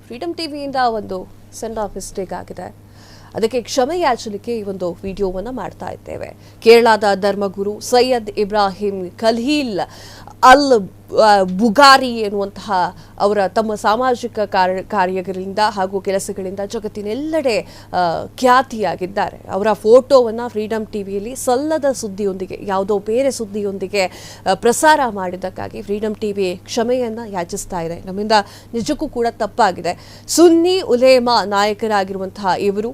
Freedom ಟಿವಿಯಿಂದ ಒಂದು ಸಣ್ಣ mistake ಆಗಿದೆ, ಅದಕ್ಕೆ ಕ್ಷಮೆ ಯಾಚಲಿಕ್ಕೆ ಈ ಒಂದು ವಿಡಿಯೋವನ್ನು ಮಾಡ್ತಾ ಇದ್ದೇವೆ. ಕೇರಳದ ಧರ್ಮಗುರು ಸೈಯದ್ ಇಬ್ರಾಹಿಂ ಖಲೀಲ್ ಅಲ್ ಬುಗಾರಿ ಎನ್ನುವಂತಹ ಅವರ ತಮ್ಮ ಸಾಮಾಜಿಕ ಕಾರ್ಯಗಳಿಂದ ಹಾಗೂ ಕೆಲಸಗಳಿಂದ ಜಗತ್ತಿನೆಲ್ಲೆಡೆ ಖ್ಯಾತಿಯಾಗಿದ್ದಾರೆ. ಅವರ ಫೋಟೋವನ್ನು ಫ್ರೀಡಮ್ ಟಿವಿಯಲ್ಲಿ ಸಲ್ಲದ ಸುದ್ದಿಯೊಂದಿಗೆ, ಯಾವುದೋ ಬೇರೆ ಸುದ್ದಿಯೊಂದಿಗೆ ಪ್ರಸಾರ ಮಾಡಿದ್ದಕ್ಕಾಗಿ ಫ್ರೀಡಮ್ ಟಿವಿ ಕ್ಷಮೆಯನ್ನು ಯಾಚಿಸ್ತಾ ಇದೆ. ನಮ್ಮಿಂದ ನಿಜಕ್ಕೂ ಕೂಡ ತಪ್ಪಾಗಿದೆ. ಸುನ್ನಿ ಉಲೇಮಾ ನಾಯಕರಾಗಿರುವಂತಹ ಇವರು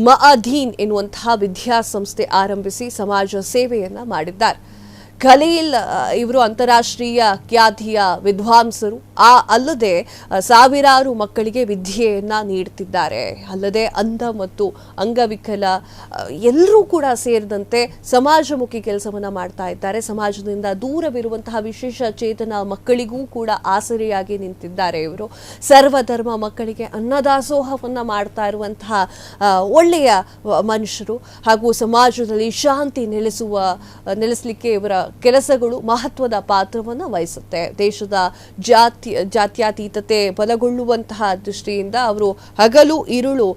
ಮಅದೀನ್ ಎನ್ನುವಂತಹ ವಿದ್ಯಾಸಂಸ್ಥೆ ಆರಂಭಿಸಿ ಸಮಾಜ ಸೇವೆಯನ್ನ ಮಾಡಿದ್ದಾರೆ. ಖಲೀಲ್ ಇವರು ಅಂತಾರಾಷ್ಟ್ರೀಯ ಖ್ಯಾತಿಯ ವಿದ್ವಾಂಸರು. ಅಲ್ಲದೆ ಸಾವಿರಾರು ಮಕ್ಕಳಿಗೆ ವಿದ್ಯೆಯನ್ನ ನೀಡುತ್ತಿದ್ದಾರೆ. ಅಲ್ಲದೆ ಅಂಧ ಮತ್ತು ಅಂಗವಿಕಲ ಎಲ್ಲರೂ ಕೂಡ ಸೇರಿದಂತೆ ಸಮಾಜಮುಖಿ ಕೆಲಸವನ್ನ ಮಾಡ್ತಾ ಇದ್ದಾರೆ. ಸಮಾಜದಿಂದ ದೂರವಿರುವಂತಹ ವಿಶೇಷ ಚೇತನ ಮಕ್ಕಳಿಗೂ ಕೂಡ ಆಸರೆಯಾಗಿ ನಿಂತಿದ್ದಾರೆ. ಇವರು ಸರ್ವಧರ್ಮ ಮಕ್ಕಳಿಗೆ ಅನ್ನದಾಸೋಹವನ್ನ ಮಾಡ್ತಾ ಇರುವಂತಹ ಒಳ್ಳೆಯ ಮನುಷ್ಯರು ಹಾಗೂ ಸಮಾಜದಲ್ಲಿ ಶಾಂತಿ ನೆಲೆಸಲಿಕ್ಕೆ ಇವರ ಕೆಲಸಗಳು ಮಹತ್ವದ ಪಾತ್ರವನ್ನು ವಹಿಸುತ್ತೆ. ದೇಶದ ಜಾತ್ಯತೀತತೆ ಬಲಗೊಳ್ಳುವಂತಹ ದೃಷ್ಟಿಯಿಂದ ಅವರು ಹಗಲು ಇರುಳು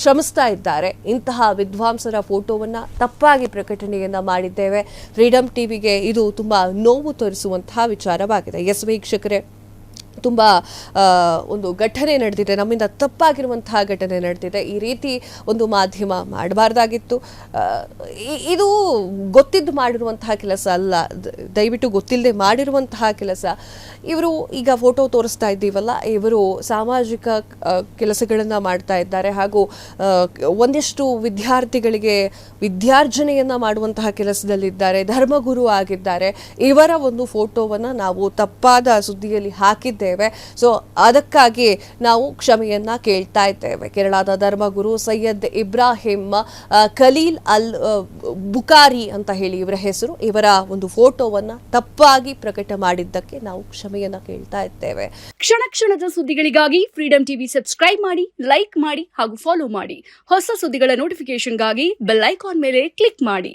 ಶ್ರಮಿಸ್ತಾ ಇದ್ದಾರೆ. ಇಂತಹ ವಿದ್ವಾಂಸರ ಫೋಟೋವನ್ನ ತಪ್ಪಾಗಿ ಪ್ರಕಟಣೆಯನ್ನ ಮಾಡಿದ್ದೇವೆ. ಫ್ರೀಡಮ್ ಟಿವಿಗೆ ಇದು ತುಂಬಾ ನೋವು ತೋರಿಸುವಂತಹ ವಿಚಾರವಾಗಿದೆ. ಎಸ್ ವೀಕ್ಷಕರೇ, ತುಂಬ ಒಂದು ಘಟನೆ ನಡೆದಿದೆ, ನಮ್ಮಿಂದ ತಪ್ಪಾಗಿರುವಂತಹ ಘಟನೆ ನಡೆದಿದೆ. ಈ ರೀತಿ ಒಂದು ಮಾಧ್ಯಮ ಮಾಡಬಾರ್ದಾಗಿತ್ತು. ಇದು ಗೊತ್ತಿದ್ದು ಮಾಡಿರುವಂತಹ ಕೆಲಸ ಅಲ್ಲ, ದಯವಿಟ್ಟು ಗೊತ್ತಿಲ್ಲದೆ ಮಾಡಿರುವಂತಹ ಕೆಲಸ. ಇವರು ಈಗ ಫೋಟೋ ತೋರಿಸ್ತಾ ಇದ್ದೀವಲ್ಲ, ಇವರು ಸಾಮಾಜಿಕ ಕೆಲಸಗಳನ್ನು ಮಾಡ್ತಾ ಇದ್ದಾರೆ ಹಾಗೂ ಒಂದಿಷ್ಟು ವಿದ್ಯಾರ್ಥಿಗಳಿಗೆ ವಿದ್ಯಾರ್ಜನೆಯನ್ನು ಮಾಡುವಂತಹ ಕೆಲಸದಲ್ಲಿದ್ದಾರೆ. ಧರ್ಮಗುರು ಆಗಿದ್ದಾರೆ. ಇವರ ಒಂದು ಫೋಟೋವನ್ನು ನಾವು ತಪ್ಪಾದ ಸುದ್ದಿಯಲ್ಲಿ ಹಾಕಿದ್ದೇವೆ. ಸೊ ಅದಕ್ಕಾಗಿ ನಾವು ಕ್ಷಮೆಯನ್ನ ಕೇಳ್ತಾ ಇದ್ದೇವೆ. ಕೇರಳದ ಧರ್ಮಗುರು ಸೈಯದ್ ಇಬ್ರಾಹಿಂ ಖಲೀಲ್ ಅಲ್ ಬುಕಾರಿ ಅಂತ ಹೇಳಿ ಇವರ ಹೆಸರು. ಇವರ ಒಂದು ಫೋಟೋವನ್ನ ತಪ್ಪಾಗಿ ಪ್ರಕಟ ಮಾಡಿದ್ದಕ್ಕೆ ನಾವು ಕ್ಷಮೆಯನ್ನ ಕೇಳ್ತಾ ಇದ್ದೇವೆ. ಕ್ಷಣ ಕ್ಷಣದ ಸುದ್ದಿಗಳಿಗಾಗಿ ಫ್ರೀಡಮ್ ಟಿವಿ ಸಬ್ಸ್ಕ್ರೈಬ್ ಮಾಡಿ, ಲೈಕ್ ಮಾಡಿ ಹಾಗೂ ಫಾಲೋ ಮಾಡಿ. ಹೊಸ ಸುದ್ದಿಗಳ ನೋಟಿಫಿಕೇಶನ್ಗಾಗಿ ಬೆಲ್ ಐಕಾನ್ ಮೇಲೆ ಕ್ಲಿಕ್ ಮಾಡಿ.